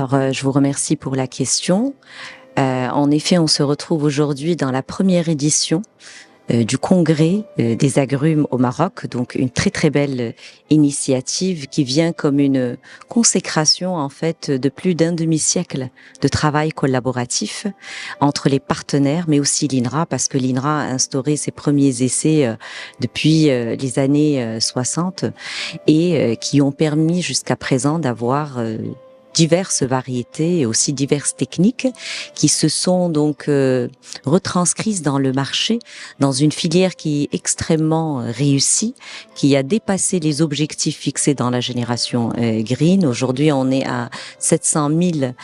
Alors, je vous remercie pour la question. En effet, on se retrouve aujourd'hui dans la première édition du congrès des agrumes au Maroc, donc une très très belle initiative qui vient comme une consécration en fait de plus d'un demi-siècle de travail collaboratif entre les partenaires, mais aussi l'INRA, parce que l'INRA a instauré ses premiers essais depuis les années 60 et qui ont permis jusqu'à présent d'avoir diverses variétés et aussi diverses techniques qui se sont donc retranscrites dans le marché, dans une filière qui est extrêmement réussie, qui a dépassé les objectifs fixés dans la génération green. Aujourd'hui, on est à 700 000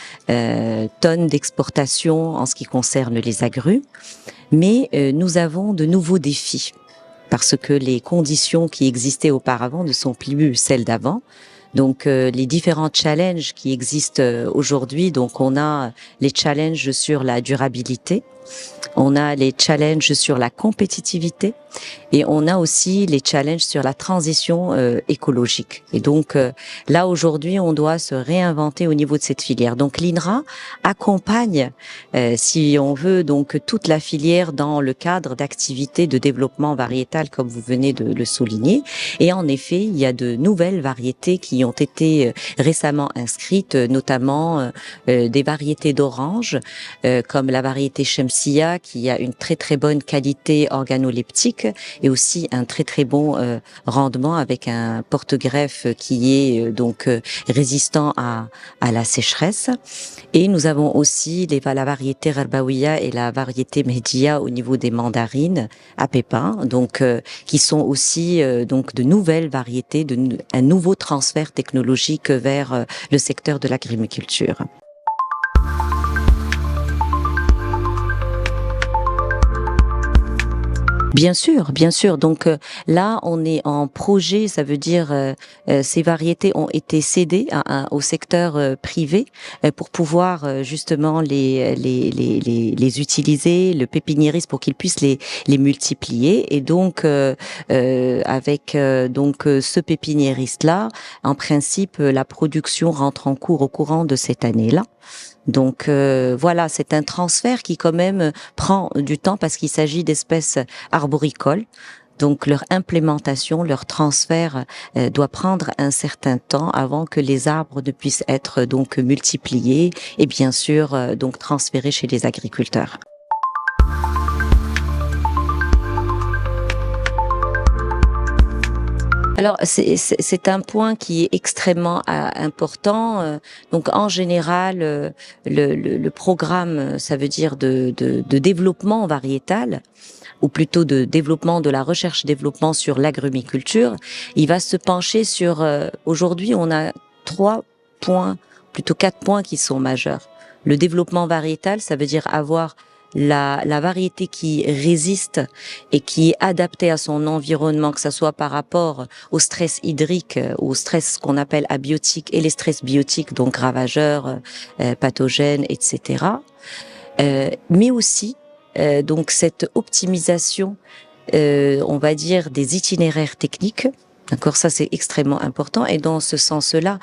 tonnes d'exportation en ce qui concerne les agrumes, mais nous avons de nouveaux défis parce que les conditions qui existaient auparavant ne sont plus celles d'avant. Donc les différents challenges qui existent aujourd'hui, donc on a les challenges sur la durabilité, on a les challenges sur la compétitivité et on a aussi les challenges sur la transition écologique. Et donc là aujourd'hui, on doit se réinventer au niveau de cette filière. Donc l'INRA accompagne, si on veut, donc toute la filière dans le cadre d'activités de développement variétal, comme vous venez de le souligner. Et en effet, il y a de nouvelles variétés qui ont été récemment inscrites, notamment des variétés d'orange, comme la variété Shemsia, qui a une très très bonne qualité organoleptique et aussi un très très bon rendement avec un porte-greffe qui est donc résistant à la sécheresse. Et nous avons aussi la variété Rarbawiya et la variété Mehdia au niveau des mandarines à pépins, donc qui sont aussi donc de nouvelles variétés, un nouveau transfert technologique vers le secteur de l'agriculture. Bien sûr, bien sûr. Donc là, on est en projet, ça veut dire ces variétés ont été cédées au secteur privé pour pouvoir justement les utiliser, le pépiniériste pour qu'il puisse les multiplier. Et donc avec donc ce pépiniériste là, en principe, la production rentre en cours au courant de cette année-là. Donc voilà, c'est un transfert qui quand même prend du temps parce qu'il s'agit d'espèces arboricoles. Donc leur implémentation, leur transfert doit prendre un certain temps avant que les arbres ne puissent être donc multipliés et bien sûr donc transférés chez les agriculteurs. Alors c'est un point qui est extrêmement important. Donc en général, le programme, ça veut dire de développement variétal, ou plutôt de développement de la recherche-développement sur l'agrumiculture, il va se pencher sur. Aujourd'hui, on a 3 points, plutôt 4 points qui sont majeurs. Le développement variétal, ça veut dire avoir la variété qui résiste et qui est adaptée à son environnement, que ce soit par rapport au stress hydrique, au stress qu'on appelle abiotique et les stress biotiques, donc ravageurs, pathogènes, etc. Mais aussi donc cette optimisation, on va dire, des itinéraires techniques. D'accord, ça c'est extrêmement important et dans ce sens-là,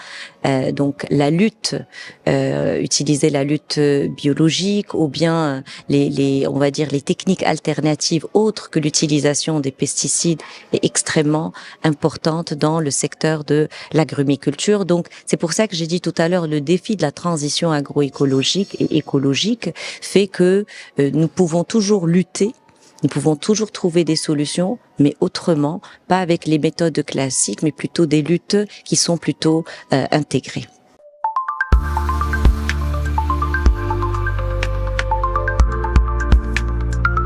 donc la lutte, utiliser la lutte biologique ou bien on va dire les techniques alternatives autres que l'utilisation des pesticides est extrêmement importante dans le secteur de l'agrumiculture. Donc c'est pour ça que j'ai dit tout à l'heure le défi de la transition agroécologique et écologique fait que nous pouvons toujours lutter. Nous pouvons toujours trouver des solutions, mais autrement, pas avec les méthodes classiques, mais plutôt des luttes qui sont plutôt intégrées.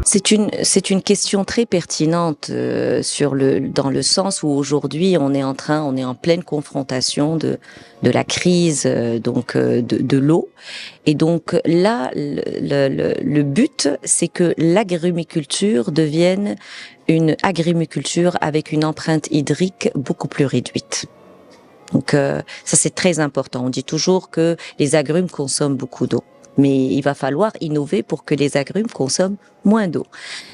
C'est une question très pertinente dans le sens où aujourd'hui on est en pleine confrontation de la crise de l'eau et donc là le but c'est que l'agrumiculture devienne une agrumiculture avec une empreinte hydrique beaucoup plus réduite. Donc ça c'est très important. On dit toujours que les agrumes consomment beaucoup d'eau. Mais il va falloir innover pour que les agrumes consomment moins d'eau.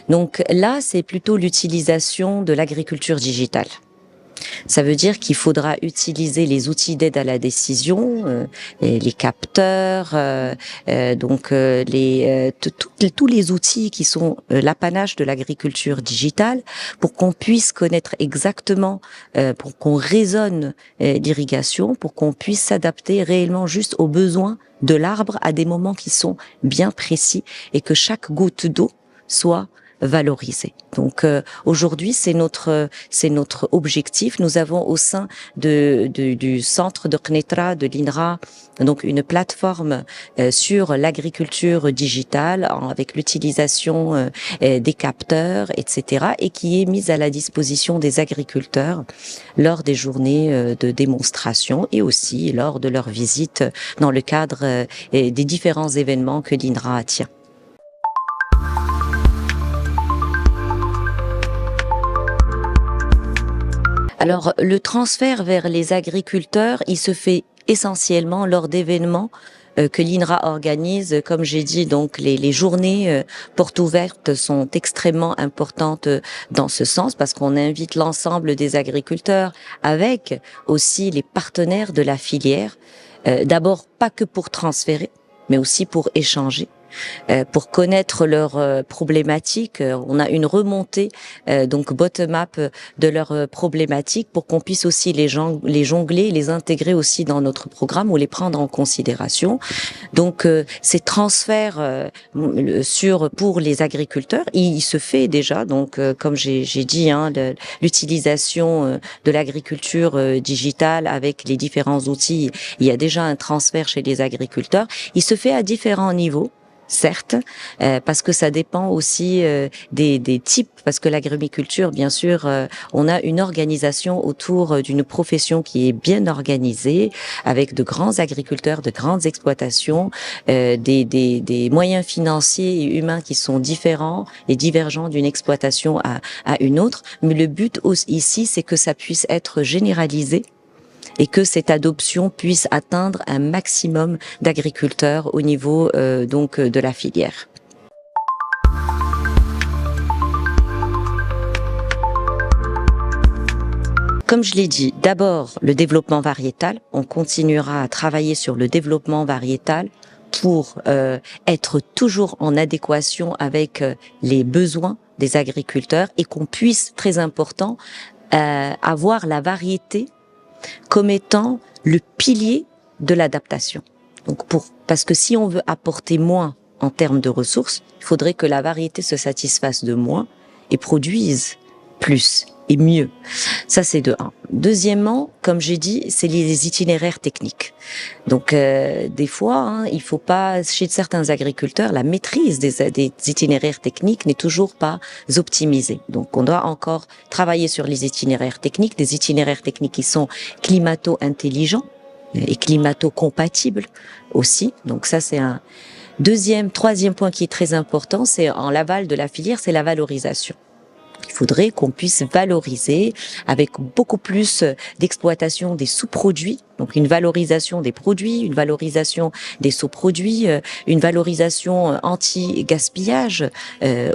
Donc là, c'est plutôt l'utilisation de l'agriculture digitale. Ça veut dire qu'il faudra utiliser les outils d'aide à la décision, les capteurs, tous les outils qui sont l'apanage de l'agriculture digitale, pour qu'on puisse connaître exactement, pour qu'on raisonne l'irrigation, pour qu'on puisse s'adapter réellement juste aux besoins de l'arbre à des moments qui sont bien précis et que chaque goutte d'eau soit valorisée. Donc aujourd'hui, c'est notre objectif. Nous avons au sein du centre de Knetra de l'INRA donc une plateforme sur l'agriculture digitale avec l'utilisation des capteurs, etc., et qui est mise à la disposition des agriculteurs lors des journées de démonstration et aussi lors de leur visite dans le cadre des différents événements que l'INRA tient. Alors, le transfert vers les agriculteurs, il se fait essentiellement lors d'événements que l'INRA organise. Comme j'ai dit, donc les journées portes ouvertes sont extrêmement importantes dans ce sens parce qu'on invite l'ensemble des agriculteurs avec aussi les partenaires de la filière. D'abord, pas que pour transférer, mais aussi pour échanger. Pour connaître leurs problématiques. On a une remontée donc bottom-up de leurs problématiques pour qu'on puisse aussi les jongler, les intégrer aussi dans notre programme ou les prendre en considération. Donc ces transferts pour les agriculteurs, il se fait déjà. Donc comme j'ai dit, l'utilisation de l'agriculture digitale avec les différents outils, il y a déjà un transfert chez les agriculteurs. Il se fait à différents niveaux. Certes, parce que ça dépend aussi des types, parce que l'agrumiculture, bien sûr, on a une organisation autour d'une profession qui est bien organisée, avec de grands agriculteurs, de grandes exploitations, des moyens financiers et humains qui sont différents et divergents d'une exploitation à une autre. Mais le but ici, c'est que ça puisse être généralisé et que cette adoption puisse atteindre un maximum d'agriculteurs au niveau de la filière. Comme je l'ai dit, d'abord le développement variétal. On continuera à travailler sur le développement variétal pour être toujours en adéquation avec les besoins des agriculteurs et qu'on puisse, très important, avoir la variété comme étant le pilier de l'adaptation. Donc parce que si on veut apporter moins en termes de ressources, il faudrait que la variété se satisfasse de moins et produise plus et mieux. Ça, c'est de un. Deuxièmement, comme j'ai dit, c'est les itinéraires techniques. Donc, des fois, il faut pas, chez certains agriculteurs, la maîtrise des itinéraires techniques n'est toujours pas optimisée. Donc, on doit encore travailler sur les itinéraires techniques, des itinéraires techniques qui sont climato-intelligents et climato-compatibles aussi. Donc, ça, c'est un troisième point qui est très important, c'est en l'aval de la filière, c'est la valorisation. Il faudrait qu'on puisse valoriser avec beaucoup plus d'exploitation des sous-produits, donc une valorisation des produits, une valorisation des sous-produits, une valorisation anti-gaspillage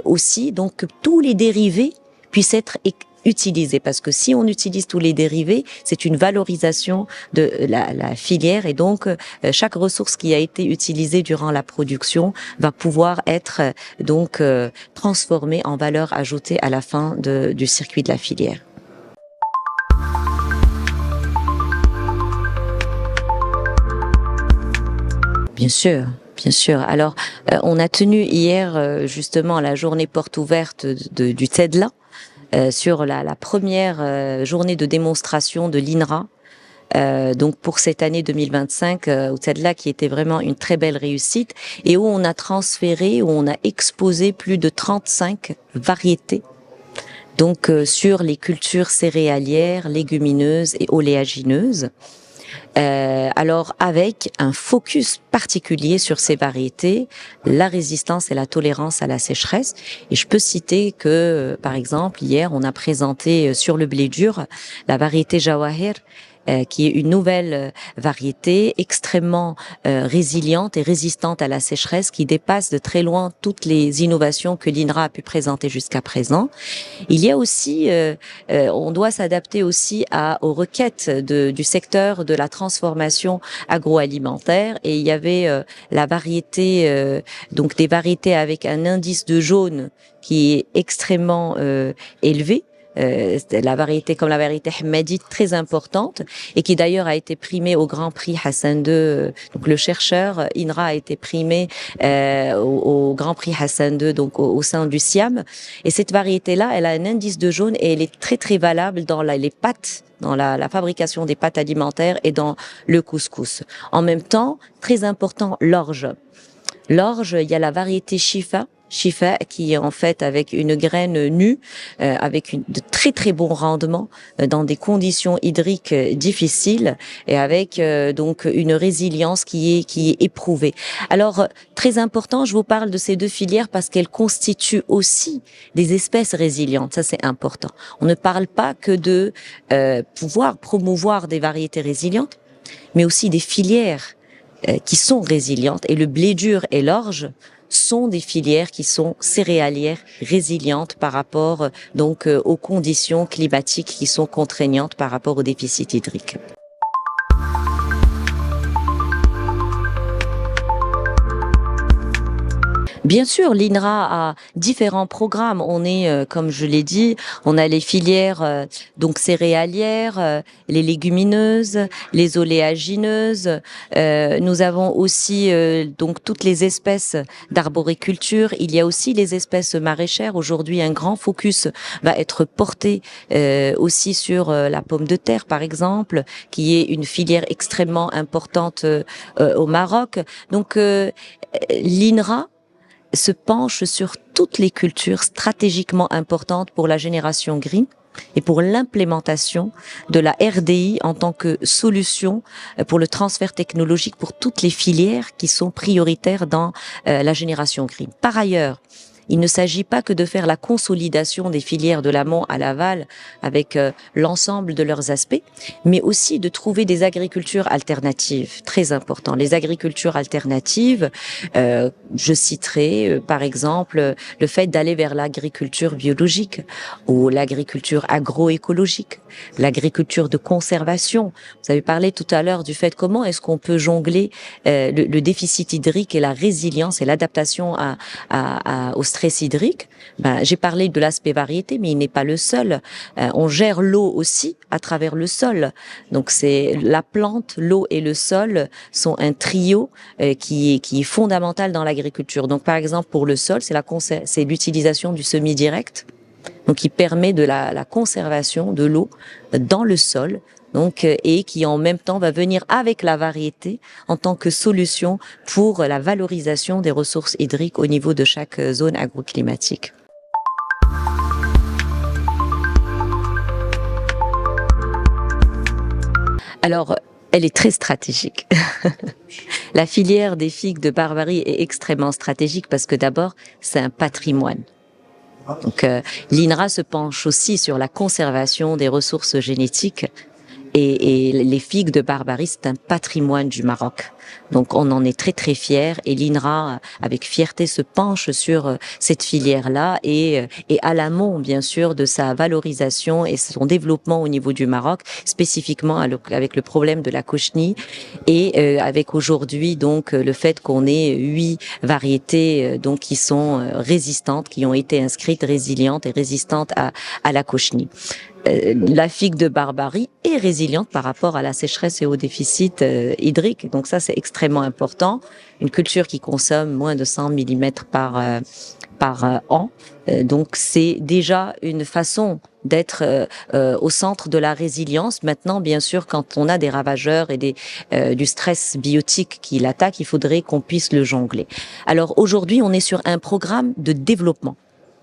aussi, donc que tous les dérivés puissent être utilisés, parce que si on utilise tous les dérivés, c'est une valorisation de la filière et donc chaque ressource qui a été utilisée durant la production va pouvoir être donc transformée en valeur ajoutée à la fin du circuit de la filière. Bien sûr. Bien sûr. Alors, on a tenu hier justement la journée porte ouverte du TEDLA, sur la première journée de démonstration de l'INRA, donc pour cette année 2025 au TEDLA, qui était vraiment une très belle réussite et où on a transféré, où on a exposé plus de 35 variétés. Donc sur les cultures céréalières, légumineuses et oléagineuses. Alors avec un focus particulier sur ces variétés, la résistance et la tolérance à la sécheresse. Et je peux citer que, par exemple, hier, on a présenté sur le blé dur la variété Jawahir, qui est une nouvelle variété extrêmement résiliente et résistante à la sécheresse, qui dépasse de très loin toutes les innovations que l'INRA a pu présenter jusqu'à présent. Il y a aussi, on doit s'adapter aussi aux requêtes du secteur de la transformation agroalimentaire, et il y avait la variété, donc des variétés avec un indice de jaune qui est extrêmement élevé. La variété comme la variété Hamadi, très importante, et qui d'ailleurs a été primée au Grand Prix Hassan II. Donc le chercheur INRA a été primé au Grand Prix Hassan II, donc au sein du SIAM. Et cette variété-là, elle a un indice de jaune et elle est très très valable dans les pâtes, dans la fabrication des pâtes alimentaires et dans le couscous. En même temps, très important, l'orge. L'orge, il y a la variété Shifa qui est en fait avec une graine nue, avec de très très bons rendements dans des conditions hydriques difficiles, et avec donc une résilience qui est éprouvée. Alors très important, je vous parle de ces deux filières parce qu'elles constituent aussi des espèces résilientes. Ça c'est important. On ne parle pas que de pouvoir promouvoir des variétés résilientes, mais aussi des filières qui sont résilientes, et le blé dur et l'orge sont des filières qui sont céréalières résilientes par rapport donc aux conditions climatiques qui sont contraignantes par rapport au déficit hydrique. Bien sûr, l'INRA a différents programmes. On est, comme je l'ai dit, on a les filières donc céréalières, les légumineuses, les oléagineuses. Nous avons aussi donc toutes les espèces d'arboriculture. Il y a aussi les espèces maraîchères. Aujourd'hui, un grand focus va être porté aussi sur la pomme de terre, par exemple, qui est une filière extrêmement importante au Maroc. Donc, l'INRA se penche sur toutes les cultures stratégiquement importantes pour la génération green et pour l'implémentation de la RDI en tant que solution pour le transfert technologique pour toutes les filières qui sont prioritaires dans la génération green. Par ailleurs, il ne s'agit pas que de faire la consolidation des filières de l'amont à l'aval avec l'ensemble de leurs aspects, mais aussi de trouver des agricultures alternatives, très important. Les agricultures alternatives, je citerai par exemple le fait d'aller vers l'agriculture biologique ou l'agriculture agroécologique, l'agriculture de conservation. Vous avez parlé tout à l'heure du fait comment est-ce qu'on peut jongler le déficit hydrique et la résilience et l'adaptation au stress hydrique. J'ai parlé de l'aspect variété, mais il n'est pas le seul. On gère l'eau aussi à travers le sol. Donc c'est la plante, l'eau et le sol sont un trio qui est fondamental dans l'agriculture. Donc par exemple pour le sol, c'est l'utilisation du semi-direct, donc qui permet de la conservation de l'eau dans le sol. Donc, et qui en même temps va venir avec la variété en tant que solution pour la valorisation des ressources hydriques au niveau de chaque zone agroclimatique. Alors, elle est très stratégique. La filière des figues de Barbarie est extrêmement stratégique parce que d'abord, c'est un patrimoine. Donc, l'INRA se penche aussi sur la conservation des ressources génétiques. Et les figues de Barbarie, c'est un patrimoine du Maroc. Donc on en est très très fiers, et l'INRA avec fierté se penche sur cette filière-là et à l'amont bien sûr de sa valorisation et son développement au niveau du Maroc, spécifiquement avec le problème de la cochenille, et avec aujourd'hui donc le fait qu'on ait 8 variétés donc qui sont résistantes, qui ont été inscrites résilientes et résistantes à la cochenille. La figue de Barbarie est résiliente par rapport à la sécheresse et au déficit hydrique. Donc ça, c'est extrêmement important. Une culture qui consomme moins de 100 mm par an. Donc c'est déjà une façon d'être au centre de la résilience. Maintenant, bien sûr, quand on a des ravageurs et du stress biotique qui l'attaque, il faudrait qu'on puisse le jongler. Alors aujourd'hui, on est sur un programme de développement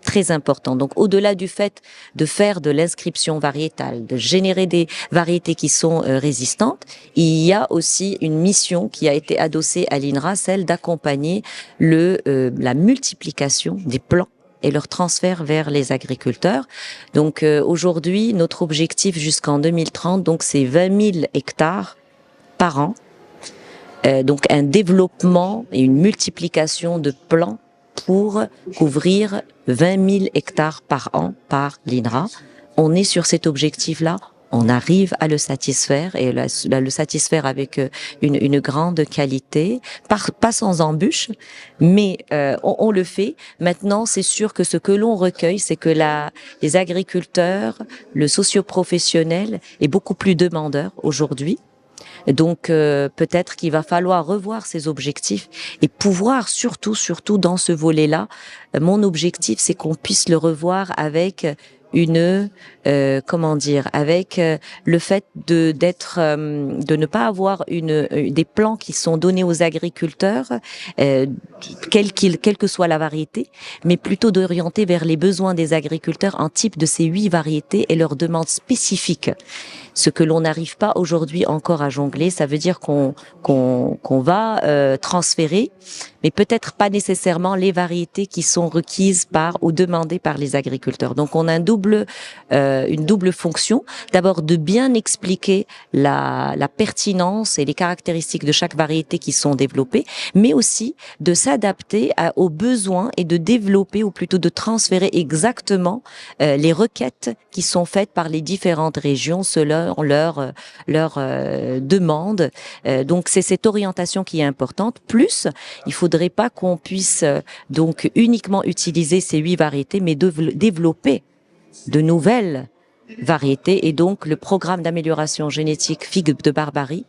très important. Donc, au-delà du fait de faire de l'inscription variétale, de générer des variétés qui sont résistantes, il y a aussi une mission qui a été adossée à l'INRA, celle d'accompagner la multiplication des plants et leur transfert vers les agriculteurs. Donc aujourd'hui, notre objectif jusqu'en 2030, donc c'est 20 000 hectares par an. Donc un développement et une multiplication de plans pour couvrir 20 000 hectares par an par l'INRA. On est sur cet objectif-là. On arrive à le satisfaire et le satisfaire avec une grande qualité, pas sans embûches, mais on le fait. Maintenant, c'est sûr que ce que l'on recueille, c'est que les agriculteurs, le socio-professionnel est beaucoup plus demandeur aujourd'hui. Donc peut-être qu'il va falloir revoir ces objectifs et pouvoir surtout dans ce volet-là, mon objectif c'est qu'on puisse le revoir avec avec le fait de ne pas avoir des plans qui sont donnés aux agriculteurs, quelle que soit la variété, mais plutôt d'orienter vers les besoins des agriculteurs en type de ces 8 variétés et leurs demandes spécifiques. Ce que l'on n'arrive pas aujourd'hui encore à jongler, ça veut dire qu'on va transférer, mais peut-être pas nécessairement les variétés qui sont requises ou demandées par les agriculteurs. Donc on a une double fonction. D'abord de bien expliquer la pertinence et les caractéristiques de chaque variété qui sont développées, mais aussi de s'adapter aux besoins et de développer ou plutôt de transférer exactement les requêtes qui sont faites par les différentes régions selon leur demande. Donc c'est cette orientation qui est importante. Plus, il faudrait pas qu'on puisse donc uniquement utiliser ces 8 variétés, mais développer de nouvelles variétés. Et donc le programme d'amélioration génétique Figue de Barbarie,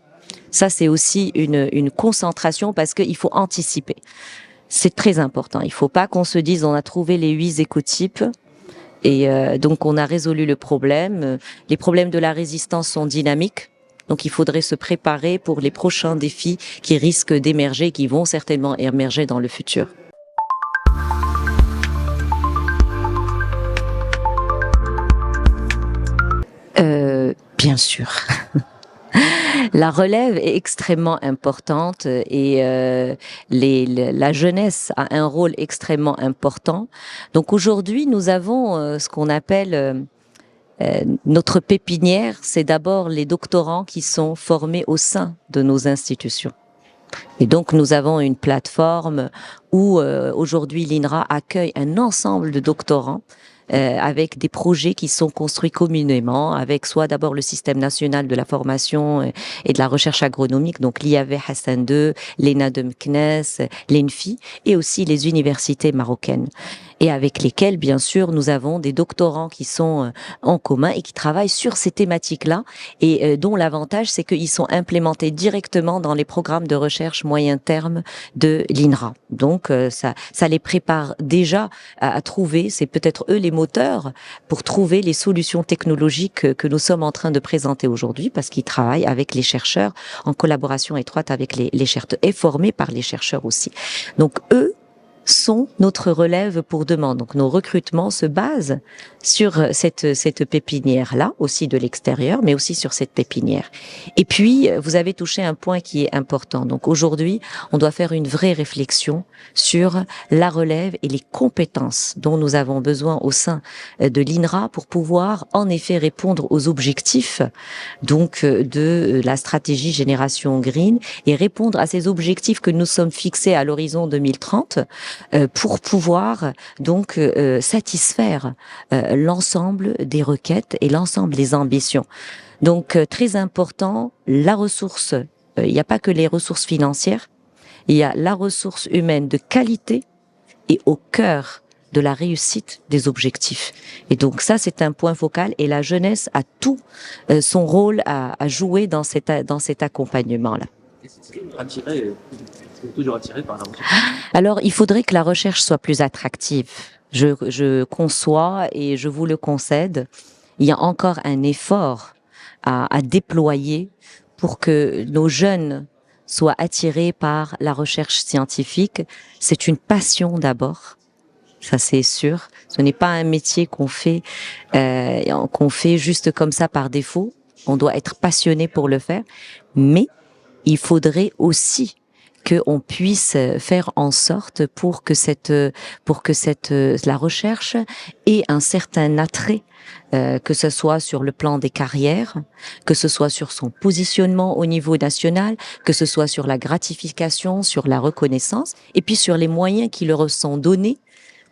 ça c'est aussi une concentration parce qu'il faut anticiper. C'est très important. Il faut pas qu'on se dise on a trouvé les 8 écotypes. Et donc on a résolu le problème. Les problèmes de la résistance sont dynamiques. Donc il faudrait se préparer pour les prochains défis qui risquent d'émerger, qui vont certainement émerger dans le futur. Bien sûr. La relève est extrêmement importante et la jeunesse a un rôle extrêmement important. Donc aujourd'hui, nous avons ce qu'on appelle notre pépinière. C'est d'abord les doctorants qui sont formés au sein de nos institutions. Et donc nous avons une plateforme où aujourd'hui l'INRA accueille un ensemble de doctorants avec des projets qui sont construits communément, avec soit d'abord le système national de la formation et de la recherche agronomique, donc l'IAV Hassan II, l'ENA de Meknès, l'ENFI, et aussi les universités marocaines, et avec lesquelles, bien sûr, nous avons des doctorants qui sont en commun et qui travaillent sur ces thématiques-là, et dont l'avantage, c'est qu'ils sont implémentés directement dans les programmes de recherche moyen terme de l'INRA. Donc, ça les prépare déjà à trouver, c'est peut-être eux les moteurs pour trouver les solutions technologiques que nous sommes en train de présenter aujourd'hui, parce qu'ils travaillent avec les chercheurs en collaboration étroite avec les chercheurs et formés par les chercheurs aussi. Donc eux sont notre relève pour demande. Donc nos recrutements se basent sur cette pépinière-là, aussi de l'extérieur, mais aussi sur cette pépinière. Et puis, vous avez touché un point qui est important. Donc aujourd'hui, on doit faire une vraie réflexion sur la relève et les compétences dont nous avons besoin au sein de l'INRA pour pouvoir, en effet, répondre aux objectifs donc de la stratégie Génération Green et répondre à ces objectifs que nous sommes fixés à l'horizon 2030 pour pouvoir donc satisfaire l'ensemble des requêtes et l'ensemble des ambitions. Donc très important, la ressource, il n'y a pas que les ressources financières, il y a la ressource humaine de qualité et au cœur de la réussite des objectifs. Et donc ça, c'est un point focal et la jeunesse a tout son rôle à jouer dans cet accompagnement-là. Toujours attiré par la recherche. Alors, il faudrait que la recherche soit plus attractive. Je conçois et je vous le concède. Il y a encore un effort à déployer pour que nos jeunes soient attirés par la recherche scientifique. C'est une passion d'abord. Ça, c'est sûr. Ce n'est pas un métier qu'on fait juste comme ça par défaut. On doit être passionné pour le faire. Mais il faudrait aussi qu'on puisse faire en sorte pour que la recherche ait un certain attrait, que ce soit sur le plan des carrières, que ce soit sur son positionnement au niveau national, que ce soit sur la gratification, sur la reconnaissance, et puis sur les moyens qui leur sont donnés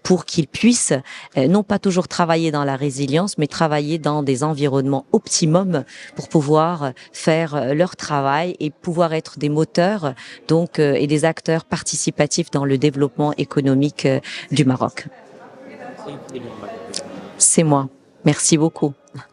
pour qu'ils puissent non pas toujours travailler dans la résilience, mais travailler dans des environnements optimums pour pouvoir faire leur travail et pouvoir être des moteurs donc et des acteurs participatifs dans le développement économique du Maroc. C'est moi. Merci beaucoup.